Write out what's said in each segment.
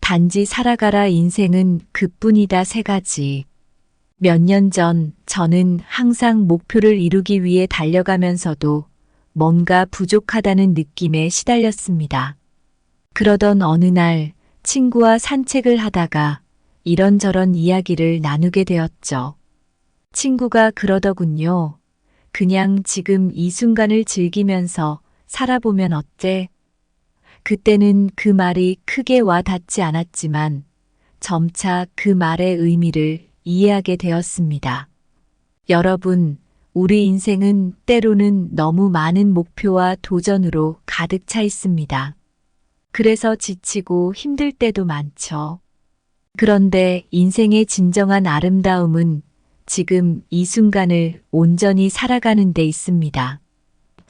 단지 살아가라 인생은 그뿐이다 세 가지. 몇 년 전 저는 항상 목표를 이루기 위해 달려가면서도 뭔가 부족하다는 느낌에 시달렸습니다. 그러던 어느 날 친구와 산책을 하다가 이런저런 이야기를 나누게 되었죠. 친구가 그러더군요. 그냥 지금 이 순간을 즐기면서 살아보면 어때? 그때는 그 말이 크게 와 닿지 않았지만 점차 그 말의 의미를 이해하게 되었습니다. 여러분, 우리 인생은 때로는 너무 많은 목표와 도전으로 가득 차 있습니다. 그래서 지치고 힘들 때도 많죠. 그런데 인생의 진정한 아름다움은 지금 이 순간을 온전히 살아가는 데 있습니다.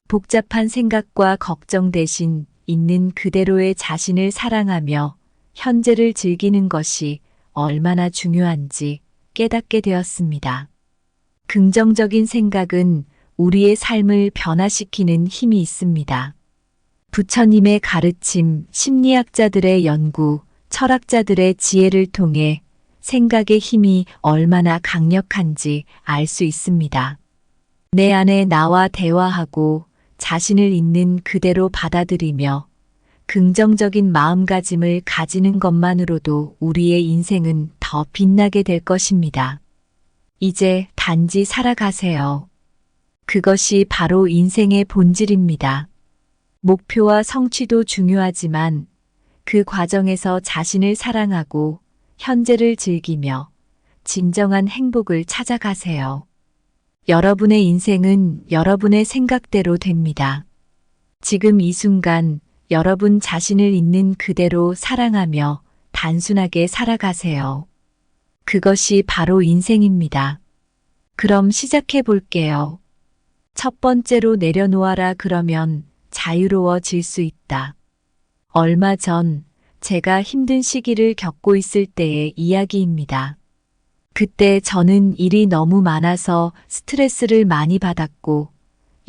복잡한 생각과 걱정 대신 있는 그대로의 자신을 사랑하며 현재를 즐기는 것이 얼마나 중요한지 깨닫게 되었습니다. 긍정적인 생각은 우리의 삶을 변화시키는 힘이 있습니다. 부처님의 가르침, 심리학자들의 연구, 철학자들의 지혜를 통해 생각의 힘이 얼마나 강력한지 알 수 있습니다. 내 안에 나와 대화하고 자신을 있는 그대로 받아들이며 긍정적인 마음가짐을 가지는 것만으로도 우리의 인생은 더 빛나게 될 것입니다. 이제 단지 살아가세요. 그것이 바로 인생의 본질입니다. 목표와 성취도 중요하지만 그 과정에서 자신을 사랑하고 현재를 즐기며 진정한 행복을 찾아가세요. 여러분의 인생은 여러분의 생각대로 됩니다. 지금 이 순간 여러분 자신을 있는 그대로 사랑하며 단순하게 살아가세요. 그것이 바로 인생입니다. 그럼 시작해 볼게요. 첫 번째로 내려놓아라 그러면 자유로워질 수 있다. 얼마 전 제가 힘든 시기를 겪고 있을 때의 이야기입니다. 그때 저는 일이 너무 많아서 스트레스를 많이 받았고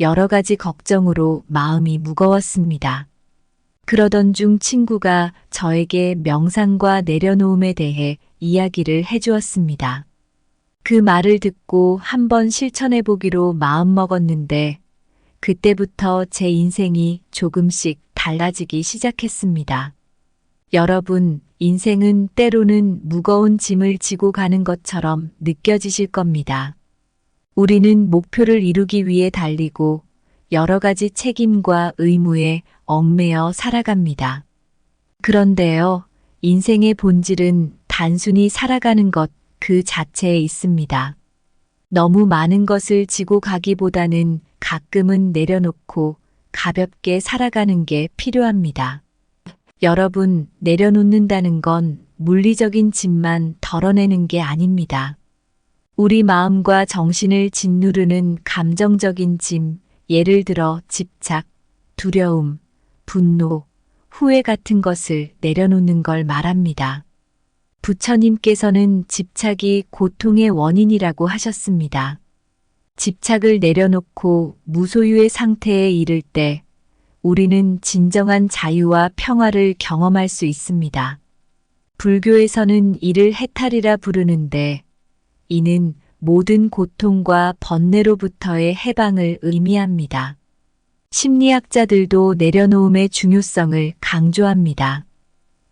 여러 가지 걱정으로 마음이 무거웠습니다. 그러던 중 친구가 저에게 명상과 내려놓음에 대해 이야기를 해주었습니다. 그 말을 듣고 한번 실천해 보기로 마음먹었는데 그때부터 제 인생이 조금씩 달라지기 시작했습니다. 여러분, 인생은 때로는 무거운 짐을 지고 가는 것처럼 느껴지실 겁니다. 우리는 목표를 이루기 위해 달리고 여러 가지 책임과 의무에 얽매여 살아갑니다. 그런데요, 인생의 본질은 단순히 살아가는 것 그 자체에 있습니다. 너무 많은 것을 지고 가기보다는 가끔은 내려놓고 가볍게 살아가는 게 필요합니다. 여러분, 내려놓는다는 건 물리적인 짐만 덜어내는 게 아닙니다. 우리 마음과 정신을 짓누르는 감정적인 짐, 예를 들어 집착, 두려움, 분노, 후회 같은 것을 내려놓는 걸 말합니다. 부처님께서는 집착이 고통의 원인이라고 하셨습니다. 집착을 내려놓고 무소유의 상태에 이를 때 우리는 진정한 자유와 평화를 경험할 수 있습니다. 불교에서는 이를 해탈이라 부르는데 이는 모든 고통과 번뇌로부터의 해방을 의미합니다. 심리학자들도 내려놓음의 중요성을 강조합니다.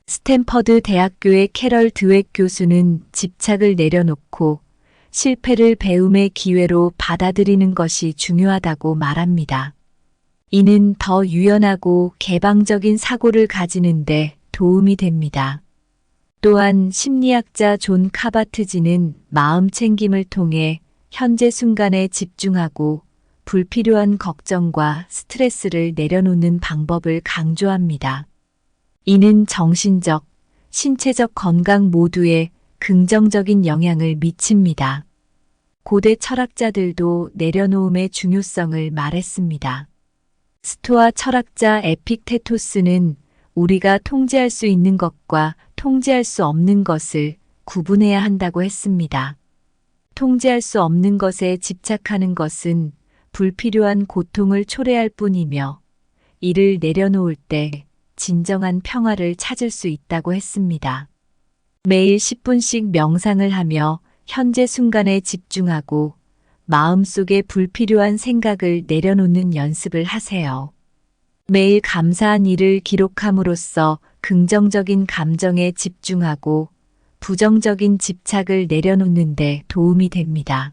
스탠퍼드 대학교의 캐럴 드웩 교수는 집착을 내려놓고 실패를 배움의 기회로 받아들이는 것이 중요하다고 말합니다. 이는 더 유연하고 개방적인 사고를 가지는데 도움이 됩니다. 또한 심리학자 존 카바트지는 마음 챙김을 통해 현재 순간에 집중하고 불필요한 걱정과 스트레스를 내려놓는 방법을 강조합니다. 이는 정신적, 신체적 건강 모두에 긍정적인 영향을 미칩니다. 고대 철학자들도 내려놓음의 중요성을 말했습니다. 스토아 철학자 에픽테토스는 우리가 통제할 수 있는 것과 통제할 수 없는 것을 구분해야 한다고 했습니다. 통제할 수 없는 것에 집착하는 것은 불필요한 고통을 초래할 뿐이며 이를 내려놓을 때 진정한 평화를 찾을 수 있다고 했습니다. 매일 10분씩 명상을 하며 현재 순간에 집중하고 마음속에 불필요한 생각을 내려놓는 연습을 하세요. 매일 감사한 일을 기록함으로써 긍정적인 감정에 집중하고 부정적인 집착을 내려놓는 데 도움이 됩니다.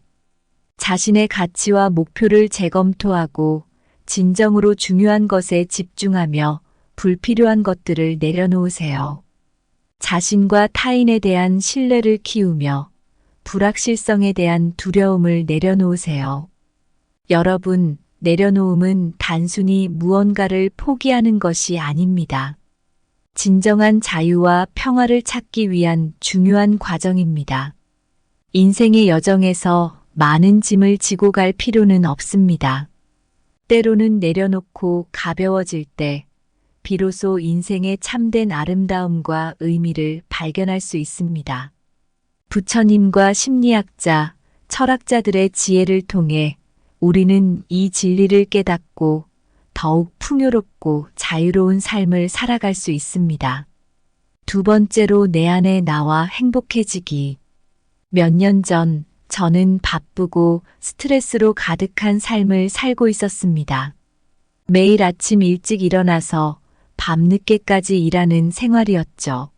자신의 가치와 목표를 재검토하고 진정으로 중요한 것에 집중하며 불필요한 것들을 내려놓으세요. 자신과 타인에 대한 신뢰를 키우며 불확실성에 대한 두려움을 내려놓으세요. 여러분, 내려놓음은 단순히 무언가를 포기하는 것이 아닙니다. 진정한 자유와 평화를 찾기 위한 중요한 과정입니다. 인생의 여정에서 많은 짐을 지고 갈 필요는 없습니다. 때로는 내려놓고 가벼워질 때 비로소 인생의 참된 아름다움과 의미를 발견할 수 있습니다. 부처님과 심리학자, 철학자들의 지혜를 통해 우리는 이 진리를 깨닫고 더욱 풍요롭고 자유로운 삶을 살아갈 수 있습니다. 두 번째로 내 안에 나와 행복해지기. 몇 년 전 저는 바쁘고 스트레스로 가득한 삶을 살고 있었습니다. 매일 아침 일찍 일어나서 밤늦게까지 일하는 생활이었죠.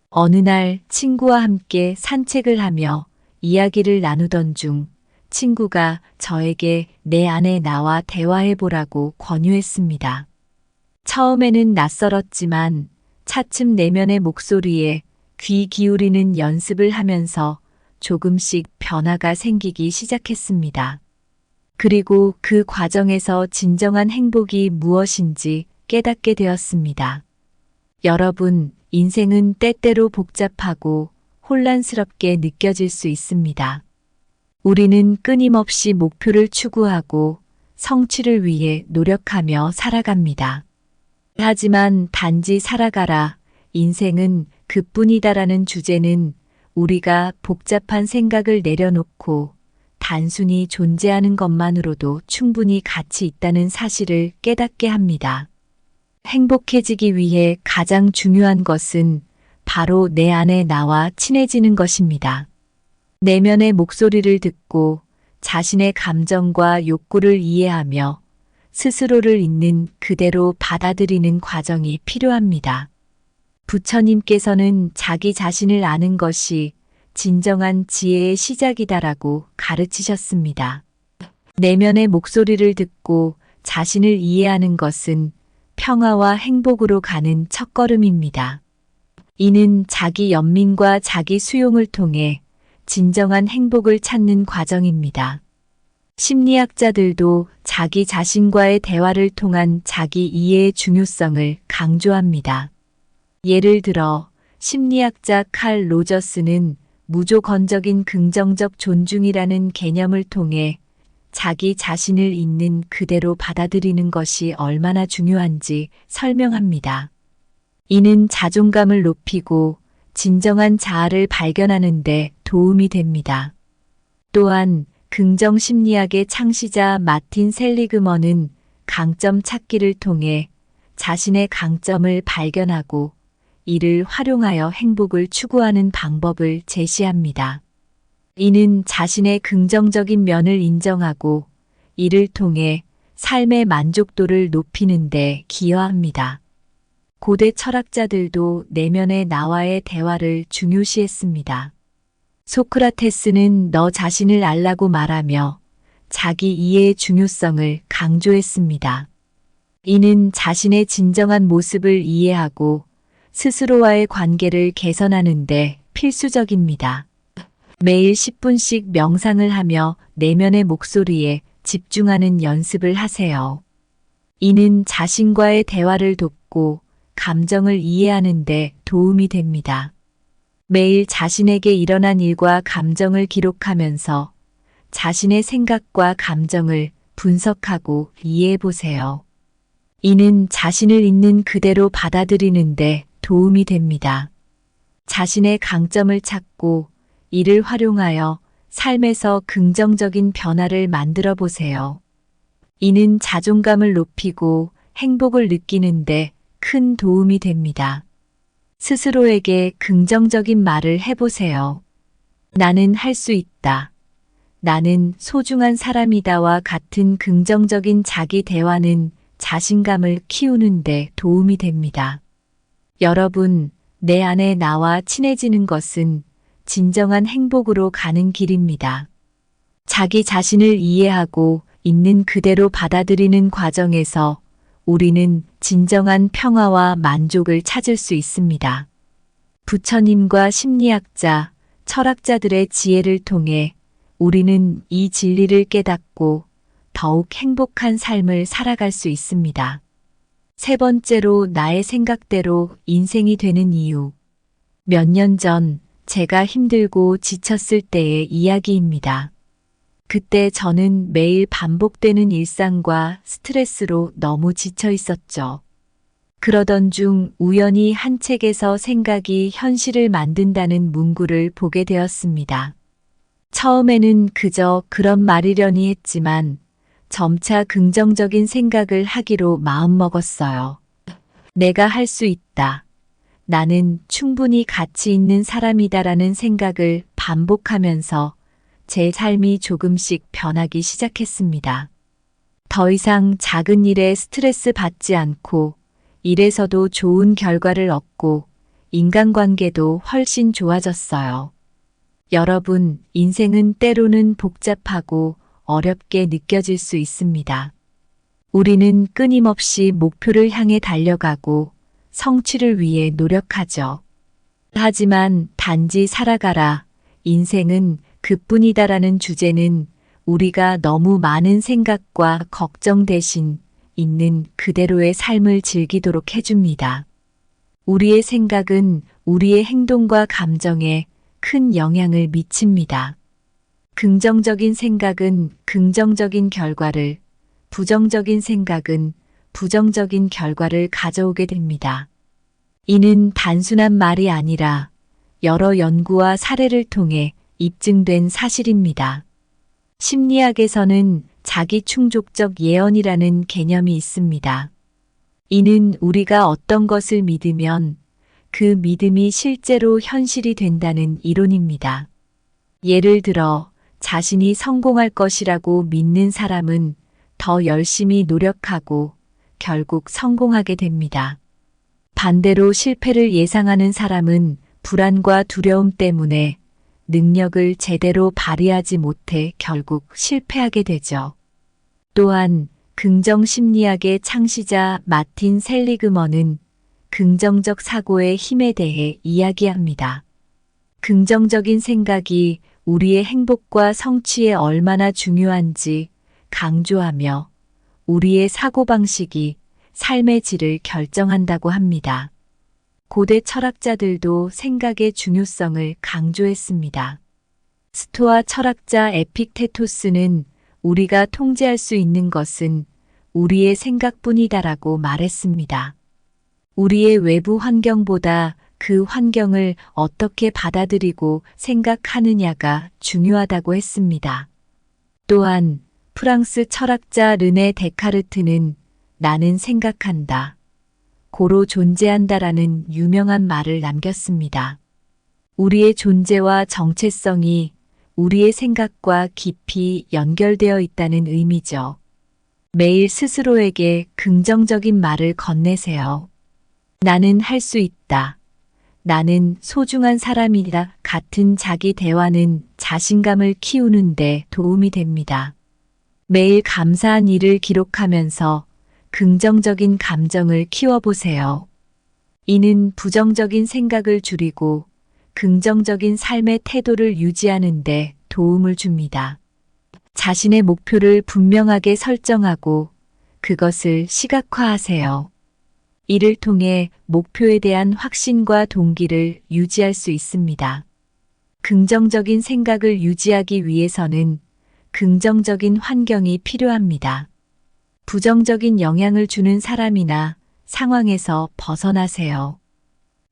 어느 날 친구와 함께 산책을 하며 이야기를 나누던 중 친구가 저에게 내 안에 나와 대화해보라고 권유했습니다. 처음에는 낯설었지만 차츰 내면의 목소리에 귀 기울이는 연습을 하면서 조금씩 변화가 생기기 시작했습니다. 그리고 그 과정에서 진정한 행복이 무엇인지 깨닫게 되었습니다. 여러분, 인생은 때때로 복잡하고 혼란스럽게 느껴질 수 있습니다. 우리는 끊임없이 목표를 추구하고 성취를 위해 노력하며 살아갑니다. 하지만 단지 살아가라, 인생은 그뿐이다라는 주제는 우리가 복잡한 생각을 내려놓고 단순히 존재하는 것만으로도 충분히 가치 있다는 사실을 깨닫게 합니다. 행복해지기 위해 가장 중요한 것은 바로 내 안에 나와 친해지는 것입니다. 내면의 목소리를 듣고 자신의 감정과 욕구를 이해하며 스스로를 있는 그대로 받아들이는 과정이 필요합니다. 부처님께서는 자기 자신을 아는 것이 진정한 지혜의 시작이다라고 가르치셨습니다. 내면의 목소리를 듣고 자신을 이해하는 것은 평화와 행복으로 가는 첫걸음입니다. 이는 자기 연민과 자기 수용을 통해 진정한 행복을 찾는 과정입니다. 심리학자들도 자기 자신과의 대화를 통한 자기 이해의 중요성을 강조합니다. 예를 들어 심리학자 칼 로저스는 무조건적인 긍정적 존중이라는 개념을 통해 자기 자신을 있는 그대로 받아들이는 것이 얼마나 중요한지 설명합니다. 이는 자존감을 높이고 진정한 자아를 발견하는 데 도움이 됩니다. 또한 긍정심리학의 창시자 마틴 셀리그먼은 강점 찾기를 통해 자신의 강점을 발견하고 이를 활용하여 행복을 추구하는 방법을 제시합니다. 이는 자신의 긍정적인 면을 인정하고 이를 통해 삶의 만족도를 높이는 데 기여합니다. 고대 철학자들도 내면의 나와의 대화를 중요시했습니다. 소크라테스는 너 자신을 알라고 말하며 자기 이해의 중요성을 강조했습니다. 이는 자신의 진정한 모습을 이해하고 스스로와의 관계를 개선하는 데 필수적입니다. 매일 10분씩 명상을 하며 내면의 목소리에 집중하는 연습을 하세요. 이는 자신과의 대화를 돕고 감정을 이해하는 데 도움이 됩니다. 매일 자신에게 일어난 일과 감정을 기록하면서 자신의 생각과 감정을 분석하고 이해해 보세요. 이는 자신을 있는 그대로 받아들이는데 도움이 됩니다. 자신의 강점을 찾고 이를 활용하여 삶에서 긍정적인 변화를 만들어 보세요. 이는 자존감을 높이고 행복을 느끼는데 큰 도움이 됩니다. 스스로에게 긍정적인 말을 해보세요. 나는 할 수 있다. 나는 소중한 사람이다와 같은 긍정적인 자기 대화는 자신감을 키우는데 도움이 됩니다. 여러분, 내 안에 나와 친해지는 것은 진정한 행복으로 가는 길입니다. 자기 자신을 이해하고 있는 그대로 받아들이는 과정에서 우리는 진정한 평화와 만족을 찾을 수 있습니다. 부처님과 심리학자, 철학자들의 지혜를 통해 우리는 이 진리를 깨닫고 더욱 행복한 삶을 살아갈 수 있습니다. 세 번째로 나의 생각대로 인생이 되는 이유. 몇 년 전 제가 힘들고 지쳤을 때의 이야기입니다. 그때 저는 매일 반복되는 일상과 스트레스로 너무 지쳐 있었죠. 그러던 중 우연히 한 책에서 생각이 현실을 만든다는 문구를 보게 되었습니다. 처음에는 그저 그런 말이려니 했지만 점차 긍정적인 생각을 하기로 마음먹었어요. 내가 할 수 있다. 나는 충분히 가치 있는 사람이다라는 생각을 반복하면서 제 삶이 조금씩 변하기 시작했습니다. 더 이상 작은 일에 스트레스 받지 않고 일에서도 좋은 결과를 얻고 인간관계도 훨씬 좋아졌어요. 여러분, 인생은 때로는 복잡하고 어렵게 느껴질 수 있습니다. 우리는 끊임없이 목표를 향해 달려가고 성취를 위해 노력하죠. 하지만 단지 살아가라, 인생은 그뿐이다라는 주제는 우리가 너무 많은 생각과 걱정 대신 있는 그대로의 삶을 즐기도록 해줍니다. 우리의 생각은 우리의 행동과 감정에 큰 영향을 미칩니다. 긍정적인 생각은 긍정적인 결과를, 부정적인 생각은 부정적인 결과를 가져오게 됩니다. 이는 단순한 말이 아니라 여러 연구와 사례를 통해 입증된 사실입니다. 심리학에서는 자기 충족적 예언이라는 개념이 있습니다. 이는 우리가 어떤 것을 믿으면 그 믿음이 실제로 현실이 된다는 이론입니다. 예를 들어 자신이 성공할 것이라고 믿는 사람은 더 열심히 노력하고 결국 성공하게 됩니다. 반대로 실패를 예상하는 사람은 불안과 두려움 때문에 능력을 제대로 발휘하지 못해 결국 실패하게 되죠. 또한 긍정 심리학의 창시자 마틴 셀리그먼은 긍정적 사고의 힘에 대해 이야기합니다. 긍정적인 생각이 우리의 행복과 성취에 얼마나 중요한지 강조하며 우리의 사고방식이 삶의 질을 결정한다고 합니다. 고대 철학자들도 생각의 중요성을 강조했습니다. 스토아 철학자 에픽테토스는 우리가 통제할 수 있는 것은 우리의 생각뿐이다라고 말했습니다. 우리의 외부 환경보다 그 환경을 어떻게 받아들이고 생각하느냐가 중요하다고 했습니다. 또한 프랑스 철학자 르네 데카르트는 나는 생각한다, 고로 존재한다라는 유명한 말을 남겼습니다. 우리의 존재와 정체성이 우리의 생각과 깊이 연결되어 있다는 의미죠. 매일 스스로에게 긍정적인 말을 건네세요. 나는 할 수 있다. 나는 소중한 사람이다. 같은 자기 대화는 자신감을 키우는데 도움이 됩니다. 매일 감사한 일을 기록하면서 긍정적인 감정을 키워보세요. 이는 부정적인 생각을 줄이고 긍정적인 삶의 태도를 유지하는 데 도움을 줍니다. 자신의 목표를 분명하게 설정하고 그것을 시각화하세요. 이를 통해 목표에 대한 확신과 동기를 유지할 수 있습니다. 긍정적인 생각을 유지하기 위해서는 긍정적인 환경이 필요합니다. 부정적인 영향을 주는 사람이나 상황에서 벗어나세요.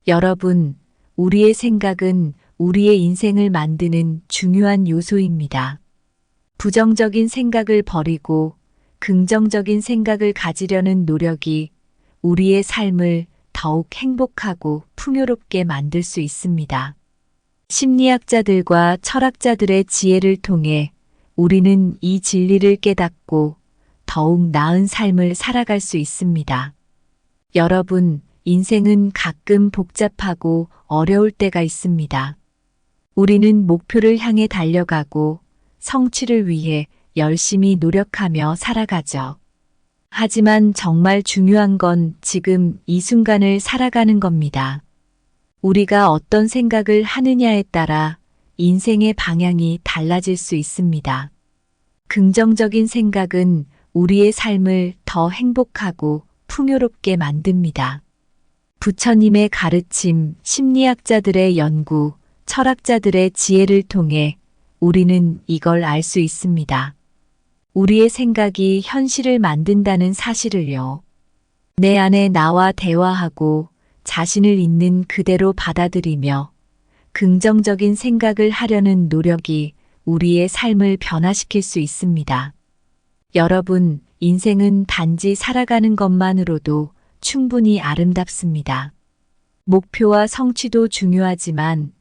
여러분, 우리의 생각은 우리의 인생을 만드는 중요한 요소입니다. 부정적인 생각을 버리고 긍정적인 생각을 가지려는 노력이 우리의 삶을 더욱 행복하고 풍요롭게 만들 수 있습니다. 심리학자들과 철학자들의 지혜를 통해 우리는 이 진리를 깨닫고 더욱 나은 삶을 살아갈 수 있습니다. 여러분, 인생은 가끔 복잡하고 어려울 때가 있습니다. 우리는 목표를 향해 달려가고 성취를 위해 열심히 노력하며 살아가죠. 하지만 정말 중요한 건 지금 이 순간을 살아가는 겁니다. 우리가 어떤 생각을 하느냐에 따라 인생의 방향이 달라질 수 있습니다. 긍정적인 생각은 우리의 삶을 더 행복하고 풍요롭게 만듭니다. 부처님의 가르침, 심리학자들의 연구, 철학자들의 지혜를 통해 우리는 이걸 알 수 있습니다. 우리의 생각이 현실을 만든다는 사실을요. 내 안에 나와 대화하고 자신을 있는 그대로 받아들이며 긍정적인 생각을 하려는 노력이 우리의 삶을 변화시킬 수 있습니다. 여러분, 인생은 단지 살아가는 것만으로도 충분히 아름답습니다. 목표와 성취도 중요하지만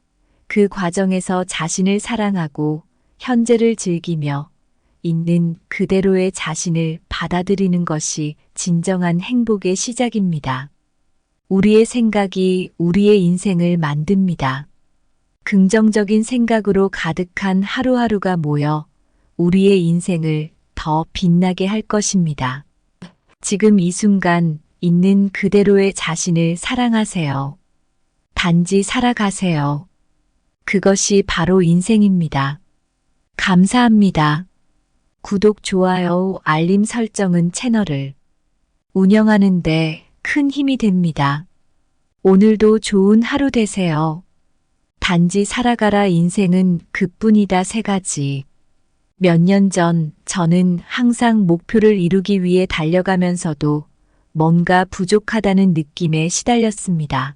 그 과정에서 자신을 사랑하고 현재를 즐기며 있는 그대로의 자신을 받아들이는 것이 진정한 행복의 시작입니다. 우리의 생각이 우리의 인생을 만듭니다. 긍정적인 생각으로 가득한 하루하루가 모여 우리의 인생을 더 빛나게 할 것입니다. 지금 이 순간 있는 그대로의 자신을 사랑하세요. 단지 살아가세요. 그것이 바로 인생입니다. 감사합니다. 구독, 좋아요, 알림 설정은 채널을 운영하는데 큰 힘이 됩니다. 오늘도 좋은 하루 되세요. 단지 살아가라. 인생은 그뿐이다. 3가지. 몇 년 전 저는 항상 목표를 이루기 위해 달려가면서도 뭔가 부족하다는 느낌에 시달렸습니다.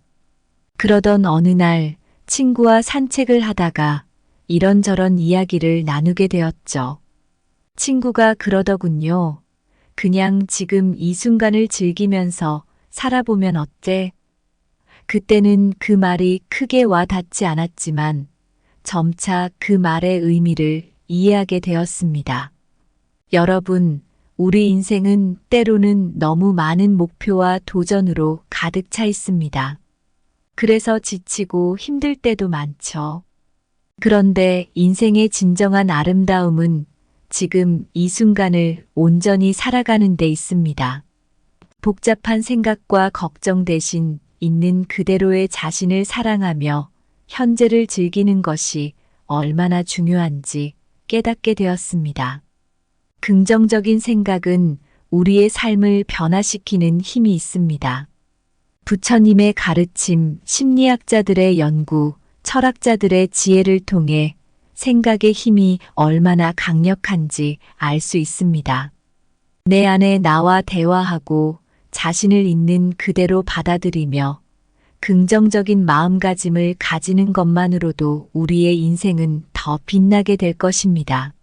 그러던 어느 날 친구와 산책을 하다가 이런저런 이야기를 나누게 되었죠. 친구가 그러더군요. 그냥 지금 이 순간을 즐기면서 살아보면 어때? 그때는 그 말이 크게 와 닿지 않았지만 점차 그 말의 의미를 이해하게 되었습니다. 여러분, 우리 인생은 때로는 너무 많은 목표와 도전으로 가득 차 있습니다. 그래서 지치고 힘들 때도 많죠. 그런데 인생의 진정한 아름다움은 지금 이 순간을 온전히 살아가는 데 있습니다. 복잡한 생각과 걱정 대신 있는 그대로의 자신을 사랑하며 현재를 즐기는 것이 얼마나 중요한지 깨닫게 되었습니다. 긍정적인 생각은 우리의 삶을 변화시키는 힘이 있습니다. 부처님의 가르침, 심리학자들의 연구, 철학자들의 지혜를 통해 생각의 힘이 얼마나 강력한지 알 수 있습니다. 내 안에 나와 대화하고 자신을 있는 그대로 받아들이며 긍정적인 마음가짐을 가지는 것만으로도 우리의 인생은 더 빛나게 될 것입니다.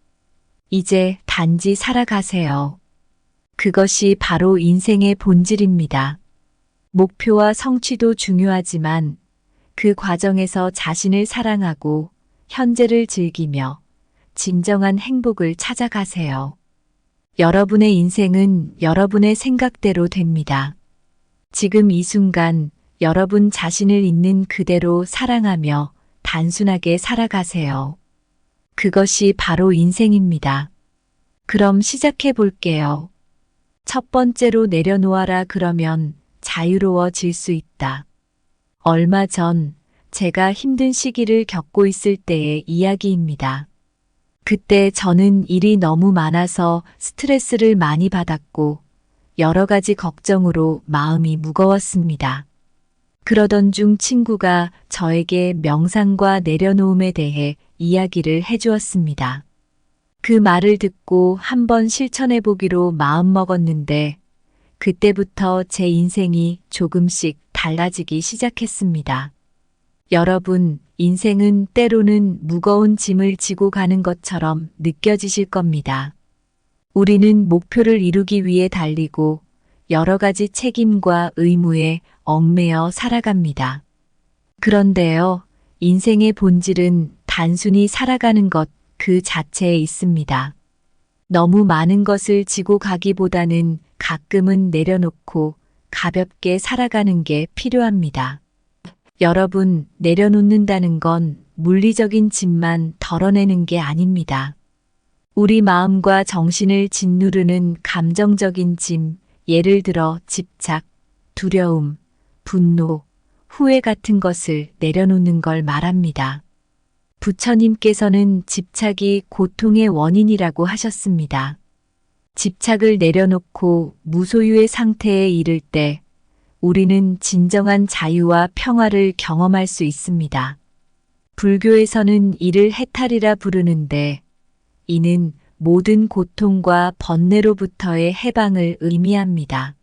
이제 단지 살아가세요. 그것이 바로 인생의 본질입니다. 목표와 성취도 중요하지만 그 과정에서 자신을 사랑하고 현재를 즐기며 진정한 행복을 찾아가세요. 여러분의 인생은 여러분의 생각대로 됩니다. 지금 이 순간 여러분 자신을 있는 그대로 사랑하며 단순하게 살아가세요. 그것이 바로 인생입니다. 그럼 시작해 볼게요. 첫 번째로 내려놓아라. 그러면 자유로워질 수 있다. 얼마 전 제가 힘든 시기를 겪고 있을 때의 이야기입니다. 그때 저는 일이 너무 많아서 스트레스를 많이 받았고 여러 가지 걱정으로 마음이 무거웠습니다. 그러던 중 친구가 저에게 명상과 내려놓음에 대해 이야기를 해주었습니다. 그 말을 듣고 한번 실천해 보기로 마음먹었는데 그때부터 제 인생이 조금씩 달라지기 시작했습니다. 여러분, 인생은 때로는 무거운 짐을 지고 가는 것처럼 느껴지실 겁니다. 우리는 목표를 이루기 위해 달리고 여러 가지 책임과 의무에 얽매여 살아갑니다. 그런데요, 인생의 본질은 단순히 살아가는 것 그 자체에 있습니다. 너무 많은 것을 지고 가기보다는 가끔은 내려놓고 가볍게 살아가는 게 필요합니다. 여러분, 내려놓는다는 건 물리적인 짐만 덜어내는 게 아닙니다. 우리 마음과 정신을 짓누르는 감정적인 짐, 예를 들어 집착, 두려움, 분노, 후회 같은 것을 내려놓는 걸 말합니다. 부처님께서는 집착이 고통의 원인이라고 하셨습니다. 집착을 내려놓고 무소유의 상태에 이를 때 우리는 진정한 자유와 평화를 경험할 수 있습니다. 불교에서는 이를 해탈이라 부르는데 이는 모든 고통과 번뇌로부터의 해방을 의미합니다.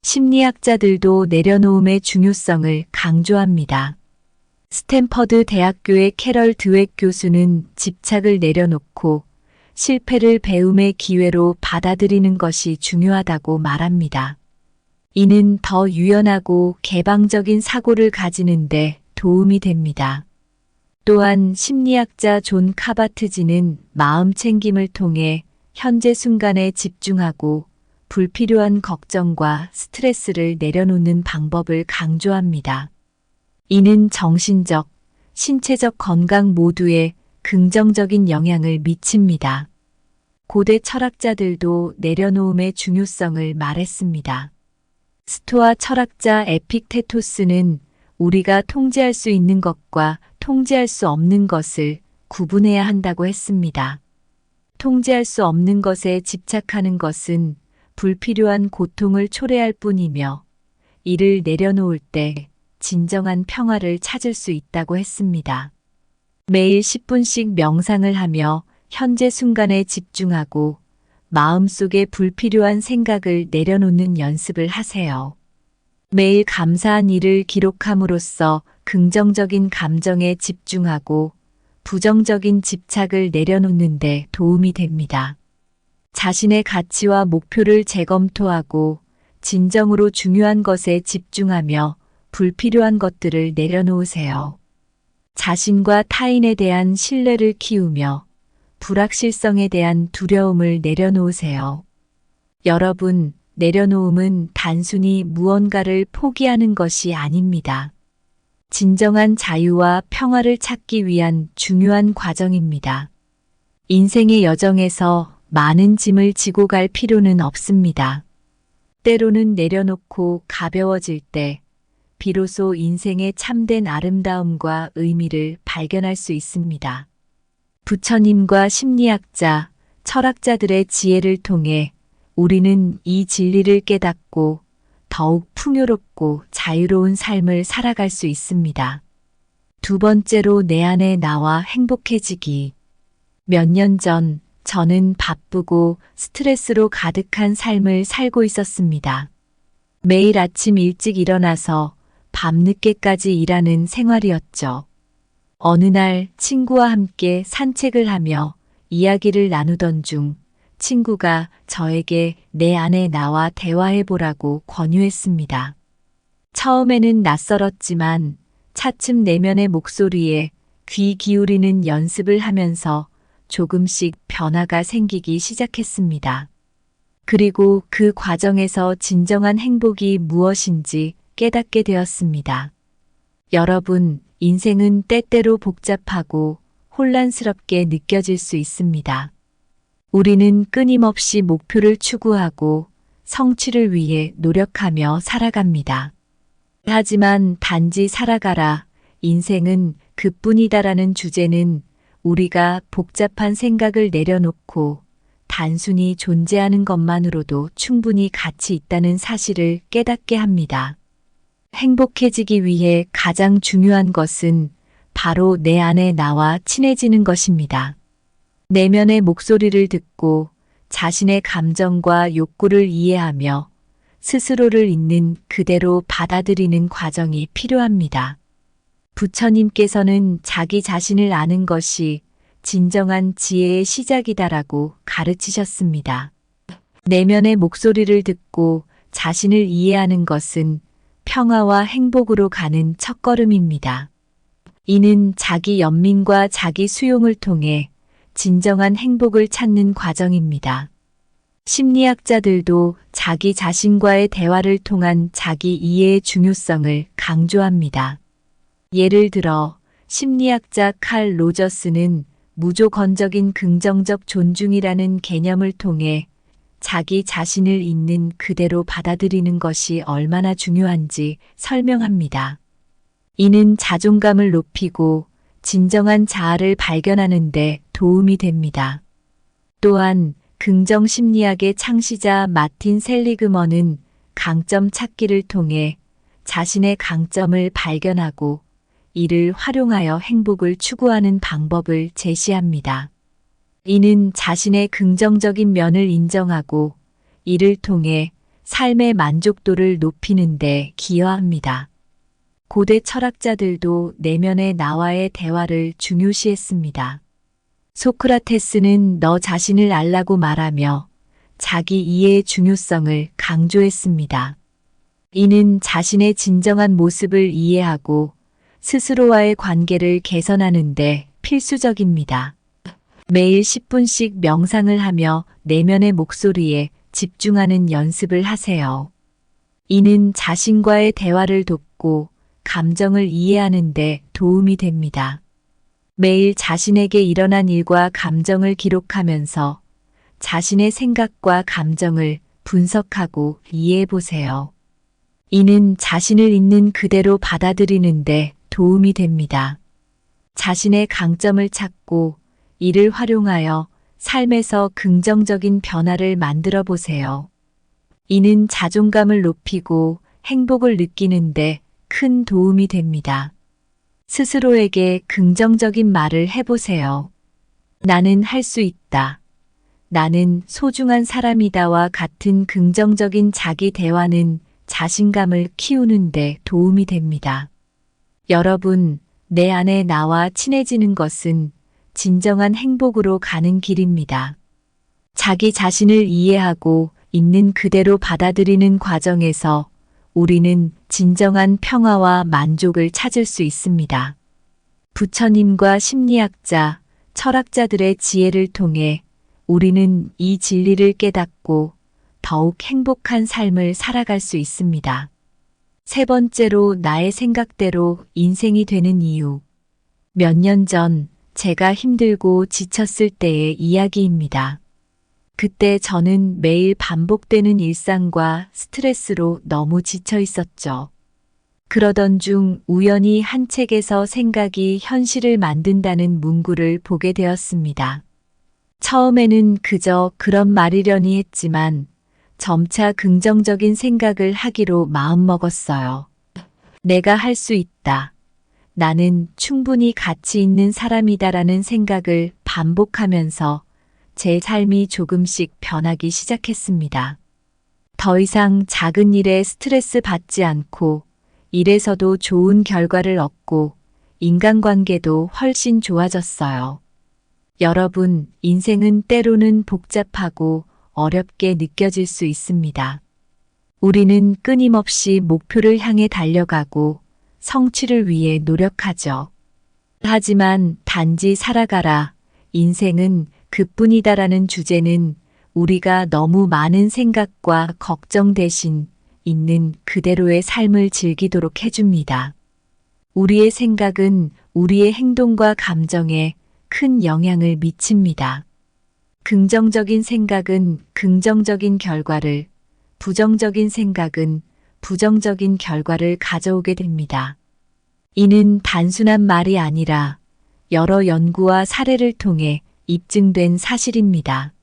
심리학자들도 내려놓음의 중요성을 강조합니다. 스탠퍼드 대학교의 캐럴 드웩 교수는 집착을 내려놓고 실패를 배움의 기회로 받아들이는 것이 중요하다고 말합니다. 이는 더 유연하고 개방적인 사고를 가지는데 도움이 됩니다. 또한 심리학자 존 카바트지는 마음 챙김을 통해 현재 순간에 집중하고 불필요한 걱정과 스트레스를 내려놓는 방법을 강조합니다. 이는 정신적, 신체적 건강 모두에 긍정적인 영향을 미칩니다. 고대 철학자들도 내려놓음의 중요성을 말했습니다. 스토아 철학자 에픽테토스는 우리가 통제할 수 있는 것과 통제할 수 없는 것을 구분해야 한다고 했습니다. 통제할 수 없는 것에 집착하는 것은 불필요한 고통을 초래할 뿐이며 이를 내려놓을 때 진정한 평화를 찾을 수 있다고 했습니다. 매일 10분씩 명상을 하며 현재 순간에 집중하고 마음속에 불필요한 생각을 내려놓는 연습을 하세요. 매일 감사한 일을 기록함으로써 긍정적인 감정에 집중하고 부정적인 집착을 내려놓는 데 도움이 됩니다. 자신의 가치와 목표를 재검토하고 진정으로 중요한 것에 집중하며 불필요한 것들을 내려놓으세요. 자신과 타인에 대한 신뢰를 키우며 불확실성에 대한 두려움을 내려놓으세요. 여러분, 내려놓음은 단순히 무언가를 포기하는 것이 아닙니다. 진정한 자유와 평화를 찾기 위한 중요한 과정입니다. 인생의 여정에서 많은 짐을 지고 갈 필요는 없습니다. 때로는 내려놓고 가벼워질 때 비로소 인생의 참된 아름다움과 의미를 발견할 수 있습니다. 부처님과 심리학자, 철학자들의 지혜를 통해 우리는 이 진리를 깨닫고 더욱 풍요롭고 자유로운 삶을 살아갈 수 있습니다. 두 번째로 내 안에 나와 행복해지기. 몇 년 전 저는 바쁘고 스트레스로 가득한 삶을 살고 있었습니다. 매일 아침 일찍 일어나서 밤늦게까지 일하는 생활이었죠. 어느 날 친구와 함께 산책을 하며 이야기를 나누던 중 친구가 저에게 내 안에 나와 대화해보라고 권유했습니다. 처음에는 낯설었지만 차츰 내면의 목소리에 귀 기울이는 연습을 하면서 조금씩 변화가 생기기 시작했습니다. 그리고 그 과정에서 진정한 행복이 무엇인지 깨닫게 되었습니다. 여러분, 인생은 때때로 복잡하고 혼란스럽게 느껴질 수 있습니다. 우리는 끊임없이 목표를 추구하고 성취를 위해 노력하며 살아갑니다. 하지만 단지 살아가라, 인생은 그뿐이다라는 주제는 우리가 복잡한 생각을 내려놓고 단순히 존재하는 것만으로도 충분히 가치 있다는 사실을 깨닫게 합니다. 행복해지기 위해 가장 중요한 것은 바로 내 안에 나와 친해지는 것입니다. 내면의 목소리를 듣고 자신의 감정과 욕구를 이해하며 스스로를 있는 그대로 받아들이는 과정이 필요합니다. 부처님께서는 자기 자신을 아는 것이 진정한 지혜의 시작이다라고 가르치셨습니다. 내면의 목소리를 듣고 자신을 이해하는 것은 평화와 행복으로 가는 첫걸음입니다. 이는 자기 연민과 자기 수용을 통해 진정한 행복을 찾는 과정입니다. 심리학자들도 자기 자신과의 대화를 통한 자기 이해의 중요성을 강조합니다. 예를 들어 심리학자 칼 로저스는 무조건적인 긍정적 존중이라는 개념을 통해 자기 자신을 있는 그대로 받아들이는 것이 얼마나 중요한지 설명합니다. 이는 자존감을 높이고 진정한 자아를 발견하는 데 도움이 됩니다. 또한 긍정 심리학의 창시자 마틴 셀리그먼은 강점 찾기를 통해 자신의 강점을 발견하고 이를 활용하여 행복을 추구하는 방법을 제시합니다. 이는 자신의 긍정적인 면을 인정하고 이를 통해 삶의 만족도를 높이는 데 기여합니다. 고대 철학자들도 내면의 나와의 대화를 중요시했습니다. 소크라테스는 너 자신을 알라고 말하며 자기 이해의 중요성을 강조했습니다. 이는 자신의 진정한 모습을 이해하고 스스로와의 관계를 개선하는 데 필수적입니다. 매일 10분씩 명상을 하며 내면의 목소리에 집중하는 연습을 하세요. 이는 자신과의 대화를 돕고 감정을 이해하는 데 도움이 됩니다. 매일 자신에게 일어난 일과 감정을 기록하면서 자신의 생각과 감정을 분석하고 이해해 보세요. 이는 자신을 있는 그대로 받아들이는데 도움이 됩니다. 자신의 강점을 찾고 이를 활용하여 삶에서 긍정적인 변화를 만들어 보세요. 이는 자존감을 높이고 행복을 느끼는데 큰 도움이 됩니다. 스스로에게 긍정적인 말을 해보세요. 나는 할 수 있다. 나는 소중한 사람이다와 같은 긍정적인 자기 대화는 자신감을 키우는 데 도움이 됩니다. 여러분, 내 안에 나와 친해지는 것은 진정한 행복으로 가는 길입니다. 자기 자신을 이해하고 있는 그대로 받아들이는 과정에서 우리는 진정한 평화와 만족을 찾을 수 있습니다. 부처님과 심리학자, 철학자들의 지혜를 통해 우리는 이 진리를 깨닫고 더욱 행복한 삶을 살아갈 수 있습니다. 세 번째로 나의 생각대로 인생이 되는 이유. 몇 년 전 제가 힘들고 지쳤을 때의 이야기입니다. 그때 저는 매일 반복되는 일상과 스트레스로 너무 지쳐 있었죠. 그러던 중 우연히 한 책에서 생각이 현실을 만든다는 문구를 보게 되었습니다. 처음에는 그저 그런 말이려니 했지만 점차 긍정적인 생각을 하기로 마음먹었어요. 내가 할 수 있다. 나는 충분히 가치 있는 사람이다라는 생각을 반복하면서 제 삶이 조금씩 변하기 시작했습니다. 더 이상 작은 일에 스트레스 받지 않고 일에서도 좋은 결과를 얻고 인간관계도 훨씬 좋아졌어요. 여러분, 인생은 때로는 복잡하고 어렵게 느껴질 수 있습니다. 우리는 끊임없이 목표를 향해 달려가고 성취를 위해 노력하죠. 하지만 단지 살아가라, 인생은 그뿐이다라는 주제는 우리가 너무 많은 생각과 걱정 대신 있는 그대로의 삶을 즐기도록 해줍니다. 우리의 생각은 우리의 행동과 감정에 큰 영향을 미칩니다. 긍정적인 생각은 긍정적인 결과를, 부정적인 생각은 부정적인 결과를 가져오게 됩니다. 이는 단순한 말이 아니라 여러 연구와 사례를 통해 입증된 사실입니다.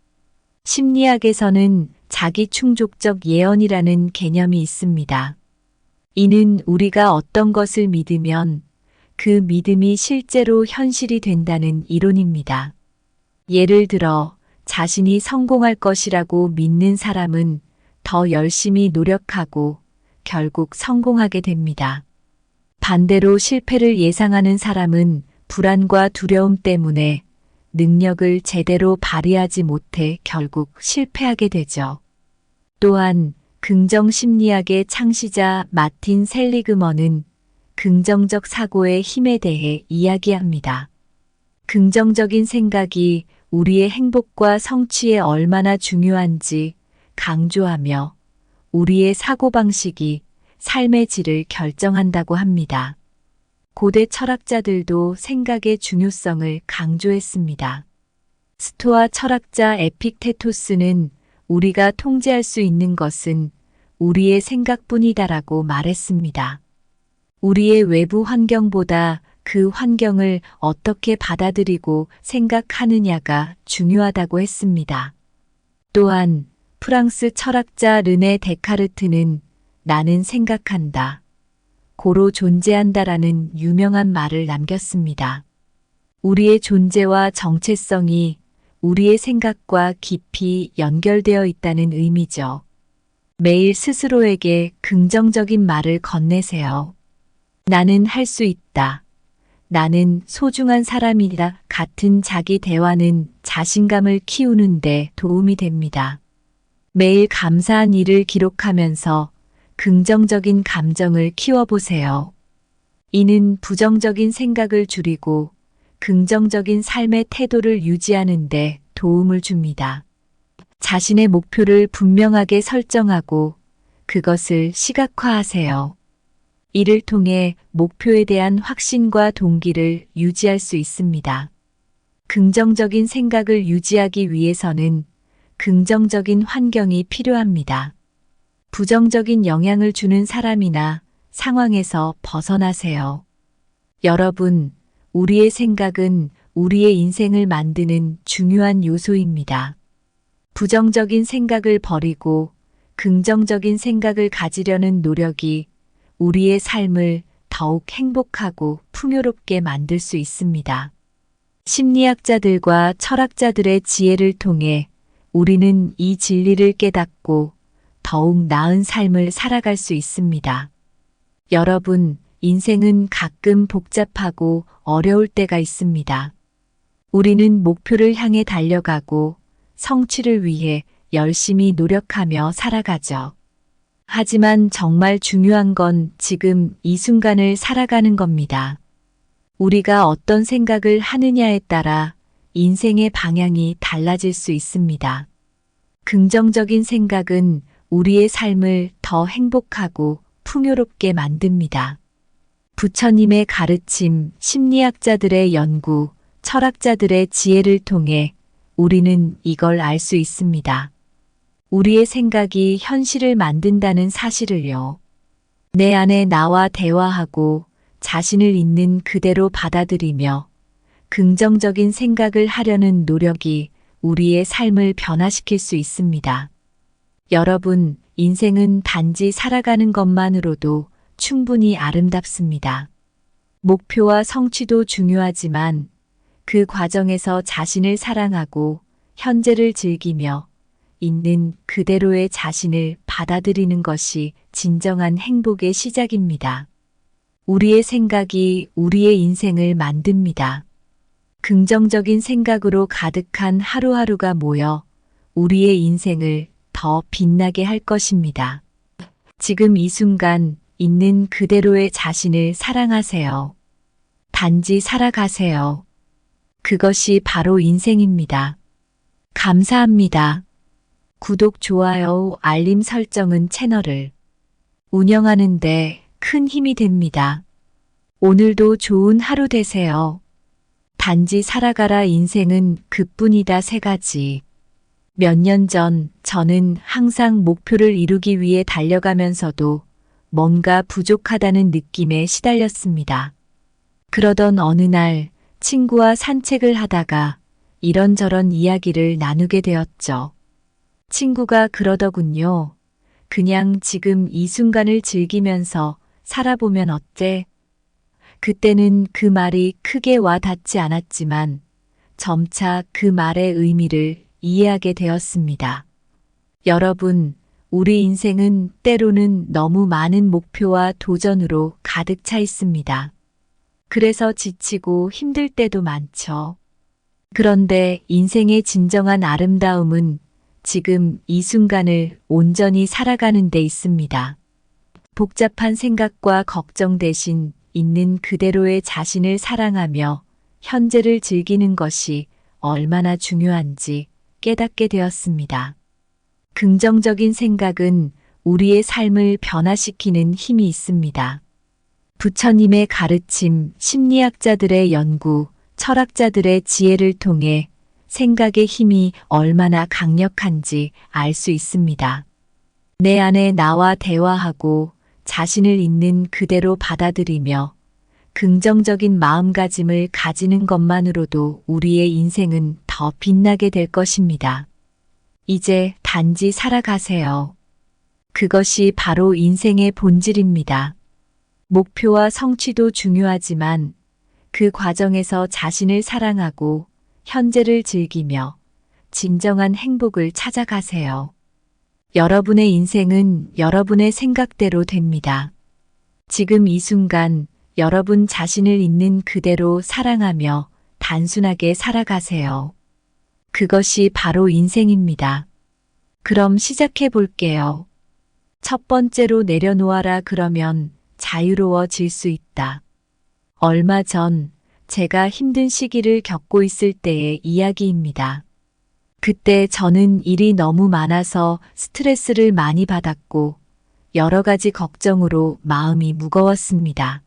심리학에서는 자기 충족적 예언이라는 개념이 있습니다. 이는 우리가 어떤 것을 믿으면 그 믿음이 실제로 현실이 된다는 이론입니다. 예를 들어 자신이 성공할 것이라고 믿는 사람은 더 열심히 노력하고 결국 성공하게 됩니다. 반대로 실패를 예상하는 사람은 불안과 두려움 때문에 능력을 제대로 발휘하지 못해 결국 실패하게 되죠. 또한 긍정 심리학의 창시자 마틴 셀리그먼은 긍정적 사고의 힘에 대해 이야기합니다. 긍정적인 생각이 우리의 행복과 성취에 얼마나 중요한지 강조하며 우리의 사고방식이 삶의 질을 결정한다고 합니다. 고대 철학자들도 생각의 중요성을 강조했습니다. 스토아 철학자 에픽테토스는 우리가 통제할 수 있는 것은 우리의 생각뿐이다라고 말했습니다. 우리의 외부 환경보다 그 환경을 어떻게 받아들이고 생각하느냐가 중요하다고 했습니다. 또한 프랑스 철학자 르네 데카르트는 나는 생각한다, 고로 존재한다라는 유명한 말을 남겼습니다. 우리의 존재와 정체성이 우리의 생각과 깊이 연결되어 있다는 의미죠. 매일 스스로에게 긍정적인 말을 건네세요. 나는 할 수 있다. 나는 소중한 사람이다. 같은 자기 대화는 자신감을 키우는데 도움이 됩니다. 매일 감사한 일을 기록하면서 긍정적인 감정을 키워보세요. 이는 부정적인 생각을 줄이고 긍정적인 삶의 태도를 유지하는 데 도움을 줍니다. 자신의 목표를 분명하게 설정하고 그것을 시각화하세요. 이를 통해 목표에 대한 확신과 동기를 유지할 수 있습니다. 긍정적인 생각을 유지하기 위해서는 긍정적인 환경이 필요합니다. 부정적인 영향을 주는 사람이나 상황에서 벗어나세요. 여러분, 우리의 생각은 우리의 인생을 만드는 중요한 요소입니다. 부정적인 생각을 버리고 긍정적인 생각을 가지려는 노력이 우리의 삶을 더욱 행복하고 풍요롭게 만들 수 있습니다. 심리학자들과 철학자들의 지혜를 통해 우리는 이 진리를 깨닫고 더욱 나은 삶을 살아갈 수 있습니다. 여러분, 인생은 가끔 복잡하고 어려울 때가 있습니다. 우리는 목표를 향해 달려가고 성취를 위해 열심히 노력하며 살아가죠. 하지만 정말 중요한 건 지금 이 순간을 살아가는 겁니다. 우리가 어떤 생각을 하느냐에 따라 인생의 방향이 달라질 수 있습니다. 긍정적인 생각은 우리의 삶을 더 행복하고 풍요롭게 만듭니다. 부처님의 가르침, 심리학자들의 연구, 철학자들의 지혜를 통해 우리는 이걸 알 수 있습니다. 우리의 생각이 현실을 만든다는 사실을요. 내 안에 나와 대화하고 자신을 있는 그대로 받아들이며 긍정적인 생각을 하려는 노력이 우리의 삶을 변화시킬 수 있습니다. 여러분, 인생은 단지 살아가는 것만으로도 충분히 아름답습니다. 목표와 성취도 중요하지만 그 과정에서 자신을 사랑하고 현재를 즐기며 있는 그대로의 자신을 받아들이는 것이 진정한 행복의 시작입니다. 우리의 생각이 우리의 인생을 만듭니다. 긍정적인 생각으로 가득한 하루하루가 모여 우리의 인생을 더 빛나게 할 것입니다. 지금 이 순간 있는 그대로의 자신을 사랑하세요. 단지 살아가세요. 그것이 바로 인생입니다. 감사합니다. 구독, 좋아요, 알림 설정은 채널을 운영하는 데 큰 힘이 됩니다. 오늘도 좋은 하루 되세요. 단지 살아가라. 인생은 그뿐이다. 3가지. 몇 년 전 저는 항상 목표를 이루기 위해 달려가면서도 뭔가 부족하다는 느낌에 시달렸습니다. 그러던 어느 날 친구와 산책을 하다가 이런저런 이야기를 나누게 되었죠. 친구가 그러더군요. 그냥 지금 이 순간을 즐기면서 살아보면 어때? 그때는 그 말이 크게 와 닿지 않았지만 점차 그 말의 의미를 이해하게 되었습니다. 여러분, 우리 인생은 때로는 너무 많은 목표와 도전으로 가득 차 있습니다. 그래서 지치고 힘들 때도 많죠. 그런데 인생의 진정한 아름다움은 지금 이 순간을 온전히 살아가는 데 있습니다. 복잡한 생각과 걱정 대신 있는 그대로의 자신을 사랑하며 현재를 즐기는 것이 얼마나 중요한지 깨닫게 되었습니다. 긍정적인 생각은 우리의 삶을 변화시키는 힘이 있습니다. 부처님의 가르침, 심리학자들의 연구, 철학자들의 지혜를 통해 생각의 힘이 얼마나 강력한지 알 수 있습니다. 내 안에 나와 대화하고 자신을 있는 그대로 받아들이며 긍정적인 마음가짐을 가지는 것만으로도 우리의 인생은 더 빛나게 될 것입니다. 이제 단지 살아가세요. 그것이 바로 인생의 본질입니다. 목표와 성취도 중요하지만 그 과정에서 자신을 사랑하고 현재를 즐기며 진정한 행복을 찾아가세요. 여러분의 인생은 여러분의 생각대로 됩니다. 지금 이 순간 여러분 자신을 있는 그대로 사랑하며 단순하게 살아가세요. 그것이 바로 인생입니다. 그럼 시작해 볼게요. 첫 번째로 내려놓아라 그러면 자유로워질 수 있다. 얼마 전 제가 힘든 시기를 겪고 있을 때의 이야기입니다. 그때 저는 일이 너무 많아서 스트레스를 많이 받았고 여러 가지 걱정으로 마음이 무거웠습니다.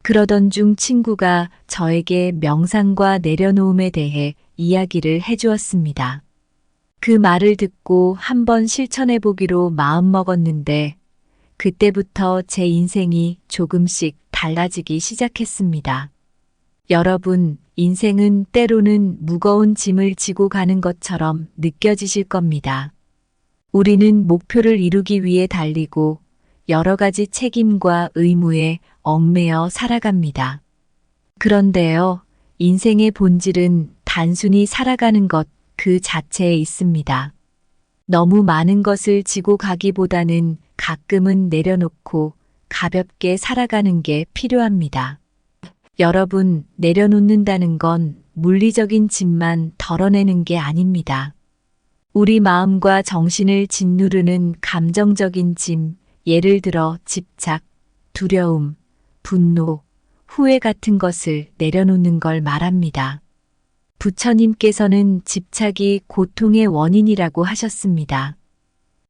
그러던 중 친구가 저에게 명상과 내려놓음에 대해 이야기를 해주었습니다. 그 말을 듣고 한번 실천해 보기로 마음먹었는데 그때부터 제 인생이 조금씩 달라지기 시작했습니다. 여러분, 인생은 때로는 무거운 짐을 지고 가는 것처럼 느껴지실 겁니다. 우리는 목표를 이루기 위해 달리고 여러 가지 책임과 의무에 얽매여 살아갑니다. 그런데요, 인생의 본질은 단순히 살아가는 것 그 자체에 있습니다. 너무 많은 것을 지고 가기보다는 가끔은 내려놓고 가볍게 살아가는 게 필요합니다. 여러분, 내려놓는다는 건 물리적인 짐만 덜어내는 게 아닙니다. 우리 마음과 정신을 짓누르는 감정적인 짐, 예를 들어 집착, 두려움, 분노, 후회 같은 것을 내려놓는 걸 말합니다. 부처님께서는 집착이 고통의 원인이라고 하셨습니다.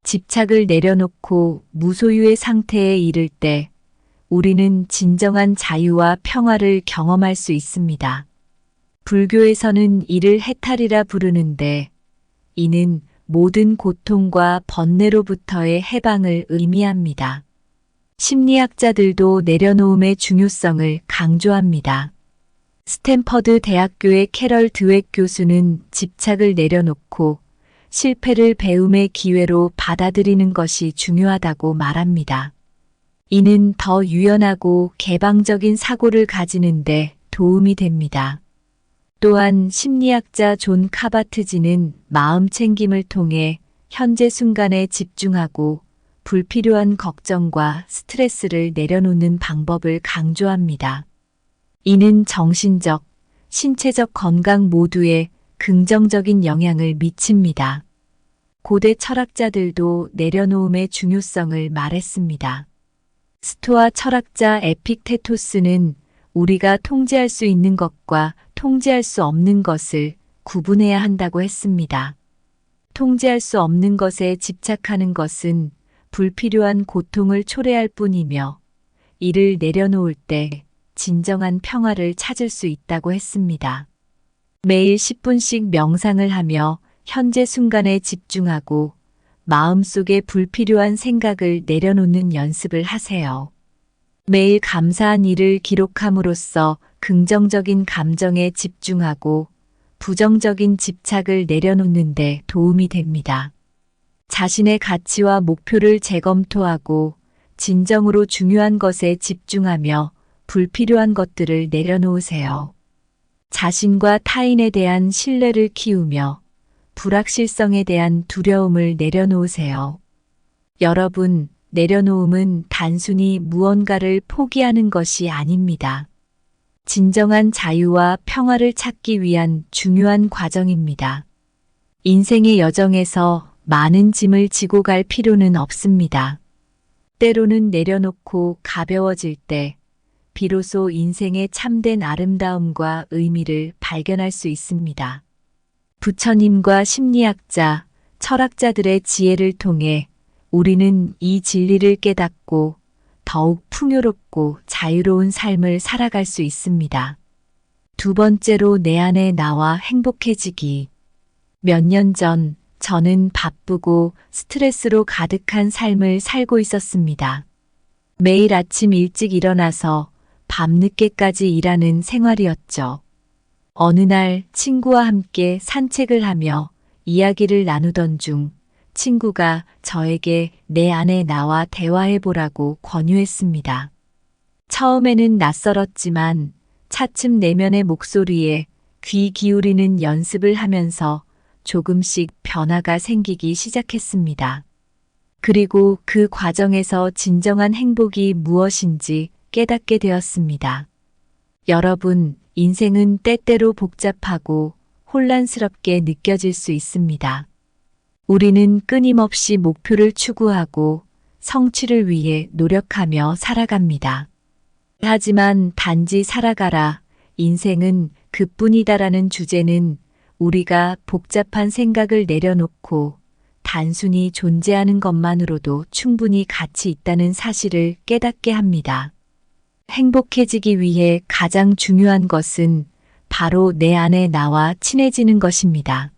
집착을 내려놓고 무소유의 상태에 이를 때 우리는 진정한 자유와 평화를 경험할 수 있습니다. 불교에서는 이를 해탈이라 부르는데 이는 모든 고통과 번뇌로부터의 해방을 의미합니다. 심리학자들도 내려놓음의 중요성을 강조합니다. 스탠퍼드 대학교의 캐럴 드웩 교수는 집착을 내려놓고 실패를 배움의 기회로 받아들이는 것이 중요하다고 말합니다. 이는 더 유연하고 개방적인 사고를 가지는데 도움이 됩니다. 또한 심리학자 존 카바트지는 마음 챙김을 통해 현재 순간에 집중하고 불필요한 걱정과 스트레스를 내려놓는 방법을 강조합니다. 이는 정신적, 신체적 건강 모두에 긍정적인 영향을 미칩니다. 고대 철학자들도 내려놓음의 중요성을 말했습니다. 스토아 철학자 에픽테토스는 우리가 통제할 수 있는 것과 통제할 수 없는 것을 구분해야 한다고 했습니다. 통제할 수 없는 것에 집착하는 것은 불필요한 고통을 초래할 뿐이며 이를 내려놓을 때 진정한 평화를 찾을 수 있다고 했습니다. 매일 10분씩 명상을 하며 현재 순간에 집중하고 마음속에 불필요한 생각을 내려놓는 연습을 하세요. 매일 감사한 일을 기록함으로써 긍정적인 감정에 집중하고 부정적인 집착을 내려놓는 데 도움이 됩니다. 자신의 가치와 목표를 재검토하고 진정으로 중요한 것에 집중하며 불필요한 것들을 내려놓으세요. 자신과 타인에 대한 신뢰를 키우며 불확실성에 대한 두려움을 내려놓으세요. 여러분, 내려놓음은 단순히 무언가를 포기하는 것이 아닙니다. 진정한 자유와 평화를 찾기 위한 중요한 과정입니다. 인생의 여정에서 많은 짐을 지고 갈 필요는 없습니다. 때로는 내려놓고 가벼워질 때 비로소 인생의 참된 아름다움과 의미를 발견할 수 있습니다. 부처님과 심리학자, 철학자들의 지혜를 통해 우리는 이 진리를 깨닫고 더욱 풍요롭고 자유로운 삶을 살아갈 수 있습니다. 두 번째로 내 안에 나와 행복해지기. 몇 년 전 저는 바쁘고 스트레스로 가득한 삶을 살고 있었습니다. 매일 아침 일찍 일어나서 밤늦게까지 일하는 생활이었죠. 어느 날 친구와 함께 산책을 하며 이야기를 나누던 중 친구가 저에게 내 안에 나와 대화해보라고 권유했습니다. 처음에는 낯설었지만 차츰 내면의 목소리에 귀 기울이는 연습을 하면서 조금씩 변화가 생기기 시작했습니다. 그리고 그 과정에서 진정한 행복이 무엇인지 깨닫게 되었습니다. 여러분, 인생은 때때로 복잡하고 혼란스럽게 느껴질 수 있습니다. 우리는 끊임없이 목표를 추구하고 성취를 위해 노력하며 살아갑니다. 하지만 단지 살아가라, 인생은 그뿐이다라는 주제는 우리가 복잡한 생각을 내려놓고 단순히 존재하는 것만으로도 충분히 가치 있다는 사실을 깨닫게 합니다. 행복해지기 위해 가장 중요한 것은 바로 내 안에 나와 친해지는 것입니다.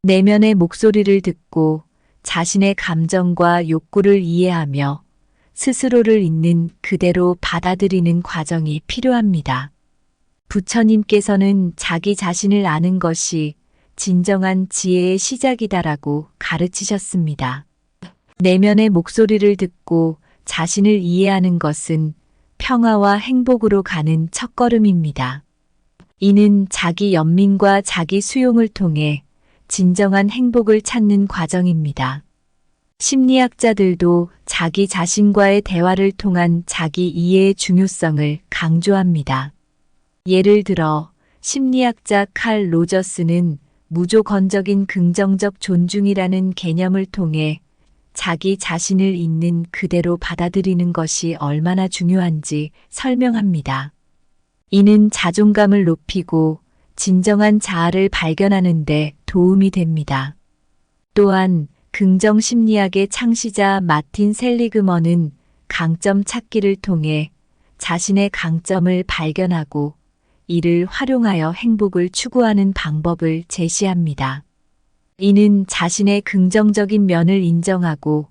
내면의 목소리를 듣고 자신의 감정과 욕구를 이해하며 스스로를 있는 그대로 받아들이는 과정이 필요합니다. 부처님께서는 자기 자신을 아는 것이 진정한 지혜의 시작이다라고 가르치셨습니다. 내면의 목소리를 듣고 자신을 이해하는 것은 평화와 행복으로 가는 첫걸음입니다. 이는 자기 연민과 자기 수용을 통해 진정한 행복을 찾는 과정입니다. 심리학자들도 자기 자신과의 대화를 통한 자기 이해의 중요성을 강조합니다. 예를 들어 심리학자 칼 로저스는 무조건적인 긍정적 존중이라는 개념을 통해 자기 자신을 있는 그대로 받아들이는 것이 얼마나 중요한지 설명합니다. 이는 자존감을 높이고 진정한 자아를 발견하는 데 도움이 됩니다. 또한 긍정심리학의 창시자 마틴 셀리그먼은 강점 찾기를 통해 자신의 강점을 발견하고 이를 활용하여 행복을 추구하는 방법을 제시합니다. 이는 자신의 긍정적인 면을 인정하고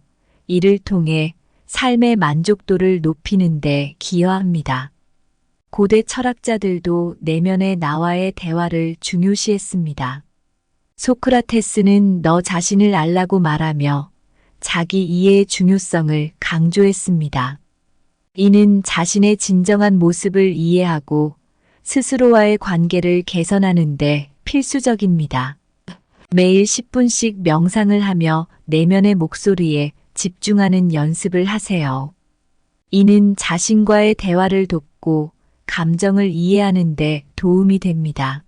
이를 통해 삶의 만족도를 높이는 데 기여합니다. 고대 철학자들도 내면의 나와의 대화를 중요시했습니다. 소크라테스는 너 자신을 알라고 말하며 자기 이해의 중요성을 강조했습니다. 이는 자신의 진정한 모습을 이해하고 스스로와의 관계를 개선하는 데 필수적입니다. 매일 10분씩 명상을 하며 내면의 목소리에 집중하는 연습을 하세요. 이는 자신과의 대화를 돕고 감정을 이해하는 데 도움이 됩니다.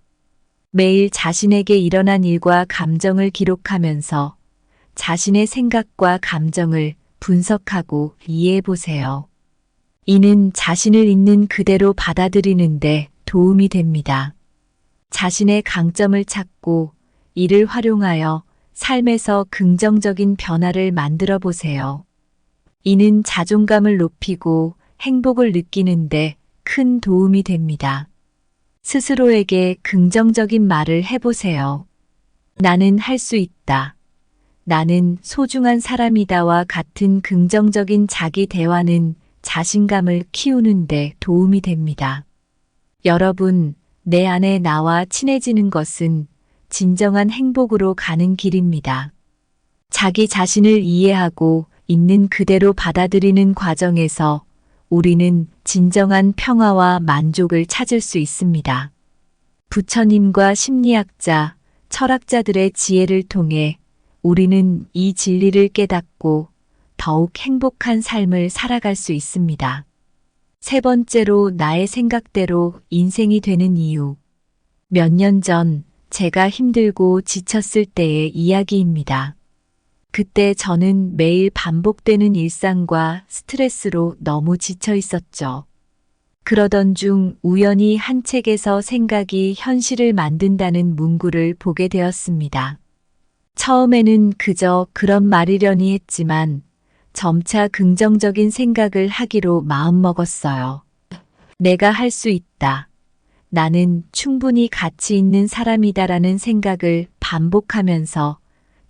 매일 자신에게 일어난 일과 감정을 기록하면서 자신의 생각과 감정을 분석하고 이해해 보세요. 이는 자신을 있는 그대로 받아들이는데 도움이 됩니다. 자신의 강점을 찾고 이를 활용하여 삶에서 긍정적인 변화를 만들어 보세요. 이는 자존감을 높이고 행복을 느끼는데 큰 도움이 됩니다. 스스로에게 긍정적인 말을 해보세요. 나는 할 수 있다. 나는 소중한 사람이다와 같은 긍정적인 자기 대화는 자신감을 키우는데 도움이 됩니다. 여러분, 내 안에 나와 친해지는 것은 진정한 행복으로 가는 길입니다. 자기 자신을 이해하고 있는 그대로 받아들이는 과정에서 우리는 진정한 평화와 만족을 찾을 수 있습니다. 부처님과 심리학자, 철학자들의 지혜를 통해 우리는 이 진리를 깨닫고 더욱 행복한 삶을 살아갈 수 있습니다. 세 번째로 나의 생각대로 인생이 되는 이유. 몇 년 전 제가 힘들고 지쳤을 때의 이야기입니다. 그때 저는 매일 반복되는 일상과 스트레스로 너무 지쳐 있었죠. 그러던 중 우연히 한 책에서 생각이 현실을 만든다는 문구를 보게 되었습니다. 처음에는 그저 그런 말이려니 했지만 점차 긍정적인 생각을 하기로 마음먹었어요. 내가 할 수 있다. 나는 충분히 가치 있는 사람이다라는 생각을 반복하면서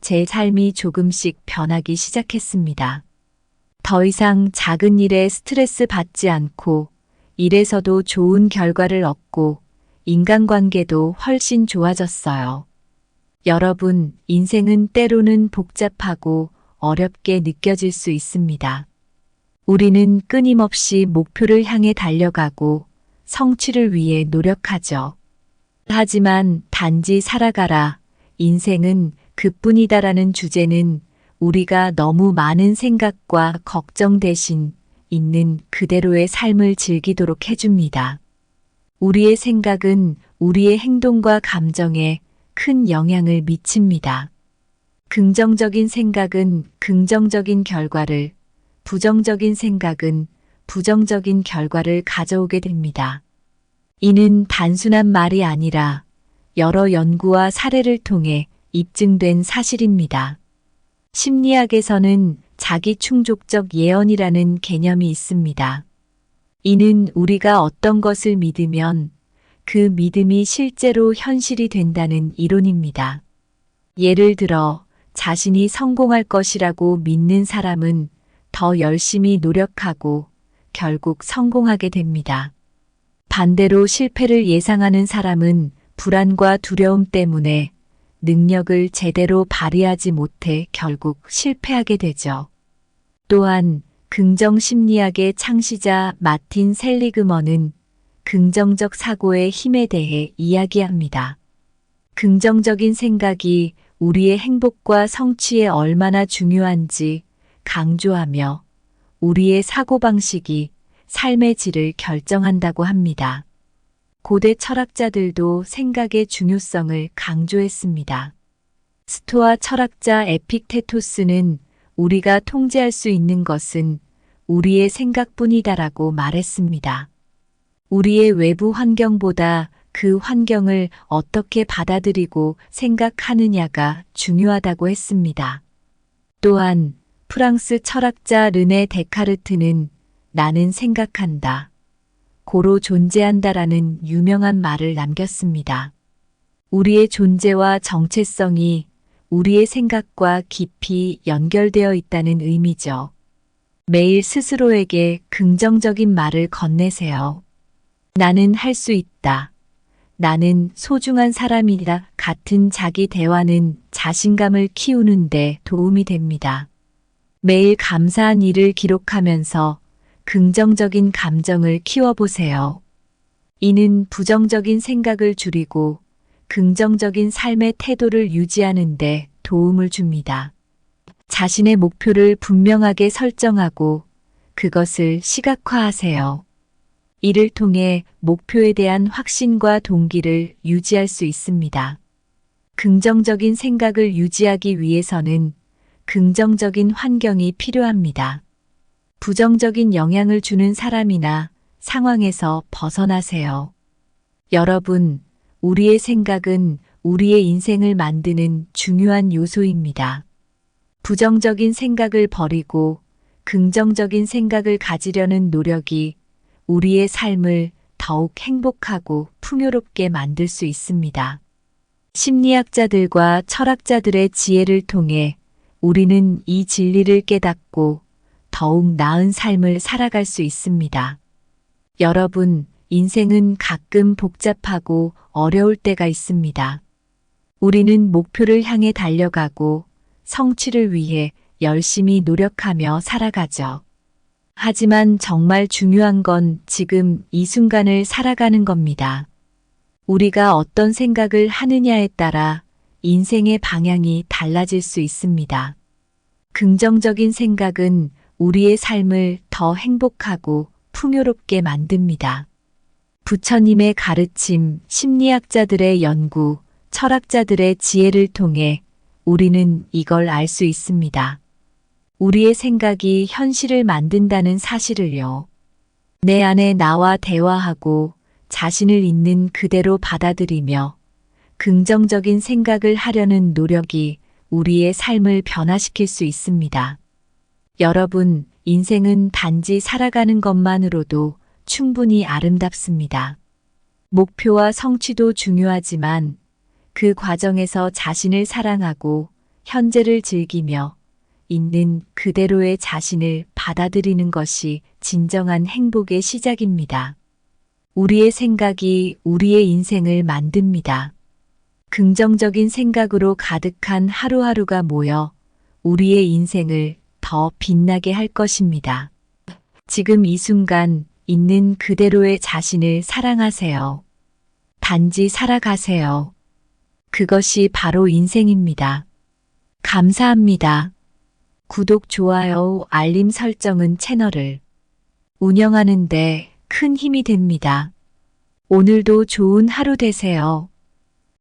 제 삶이 조금씩 변하기 시작했습니다. 더 이상 작은 일에 스트레스 받지 않고 일에서도 좋은 결과를 얻고 인간관계도 훨씬 좋아졌어요. 여러분, 인생은 때로는 복잡하고 어렵게 느껴질 수 있습니다. 우리는 끊임없이 목표를 향해 달려가고 성취를 위해 노력하죠. 하지만 단지 살아가라, 인생은 그뿐이다라는 주제는 우리가 너무 많은 생각과 걱정 대신 있는 그대로의 삶을 즐기도록 해줍니다. 우리의 생각은 우리의 행동과 감정에 큰 영향을 미칩니다. 긍정적인 생각은 긍정적인 결과를, 부정적인 생각은 부정적인 결과를 가져오게 됩니다. 이는 단순한 말이 아니라 여러 연구와 사례를 통해 입증된 사실입니다. 심리학에서는 자기 충족적 예언이라는 개념이 있습니다. 이는 우리가 어떤 것을 믿으면 그 믿음이 실제로 현실이 된다는 이론입니다. 예를 들어 자신이 성공할 것이라고 믿는 사람은 더 열심히 노력하고 결국 성공하게 됩니다. 반대로 실패를 예상하는 사람은 불안과 두려움 때문에 능력을 제대로 발휘하지 못해 결국 실패하게 되죠. 또한 긍정 심리학의 창시자 마틴 셀리그먼은 긍정적 사고의 힘에 대해 이야기합니다. 긍정적인 생각이 우리의 행복과 성취에 얼마나 중요한지 강조하며 우리의 사고방식이 삶의 질을 결정한다고 합니다. 고대 철학자들도 생각의 중요성을 강조했습니다. 스토아 철학자 에픽테토스는 우리가 통제할 수 있는 것은 우리의 생각뿐이다라고 말했습니다. 우리의 외부 환경보다 그 환경을 어떻게 받아들이고 생각하느냐가 중요하다고 했습니다. 또한 프랑스 철학자 르네 데카르트는 나는 생각한다, 고로 존재한다라는 유명한 말을 남겼습니다. 우리의 존재와 정체성이 우리의 생각과 깊이 연결되어 있다는 의미죠. 매일 스스로에게 긍정적인 말을 건네세요. 나는 할 수 있다. 나는 소중한 사람이다. 같은 자기 대화는 자신감을 키우는데 도움이 됩니다. 매일 감사한 일을 기록하면서 긍정적인 감정을 키워보세요. 이는 부정적인 생각을 줄이고 긍정적인 삶의 태도를 유지하는 데 도움을 줍니다. 자신의 목표를 분명하게 설정하고 그것을 시각화하세요. 이를 통해 목표에 대한 확신과 동기를 유지할 수 있습니다. 긍정적인 생각을 유지하기 위해서는 긍정적인 환경이 필요합니다. 부정적인 영향을 주는 사람이나 상황에서 벗어나세요. 여러분, 우리의 생각은 우리의 인생을 만드는 중요한 요소입니다. 부정적인 생각을 버리고 긍정적인 생각을 가지려는 노력이 우리의 삶을 더욱 행복하고 풍요롭게 만들 수 있습니다. 심리학자들과 철학자들의 지혜를 통해 우리는 이 진리를 깨닫고 더욱 나은 삶을 살아갈 수 있습니다. 여러분, 인생은 가끔 복잡하고 어려울 때가 있습니다. 우리는 목표를 향해 달려가고 성취를 위해 열심히 노력하며 살아가죠. 하지만 정말 중요한 건 지금 이 순간을 살아가는 겁니다. 우리가 어떤 생각을 하느냐에 따라 인생의 방향이 달라질 수 있습니다. 긍정적인 생각은 우리의 삶을 더 행복하고 풍요롭게 만듭니다. 부처님의 가르침, 심리학자들의 연구, 철학자들의 지혜를 통해 우리는 이걸 알 수 있습니다. 우리의 생각이 현실을 만든다는 사실을요. 내 안에 나와 대화하고 자신을 있는 그대로 받아들이며 긍정적인 생각을 하려는 노력이 우리의 삶을 변화시킬 수 있습니다. 여러분, 인생은 단지 살아가는 것만으로도 충분히 아름답습니다. 목표와 성취도 중요하지만 그 과정에서 자신을 사랑하고 현재를 즐기며 있는 그대로의 자신을 받아들이는 것이 진정한 행복의 시작입니다. 우리의 생각이 우리의 인생을 만듭니다. 긍정적인 생각으로 가득한 하루하루가 모여 우리의 인생을 더 빛나게 할 것입니다. 지금 이 순간 있는 그대로의 자신을 사랑하세요. 단지 살아가세요. 그것이 바로 인생입니다. 감사합니다. 구독, 좋아요, 알림 설정은 채널을 운영하는 데 큰 힘이 됩니다. 오늘도 좋은 하루 되세요.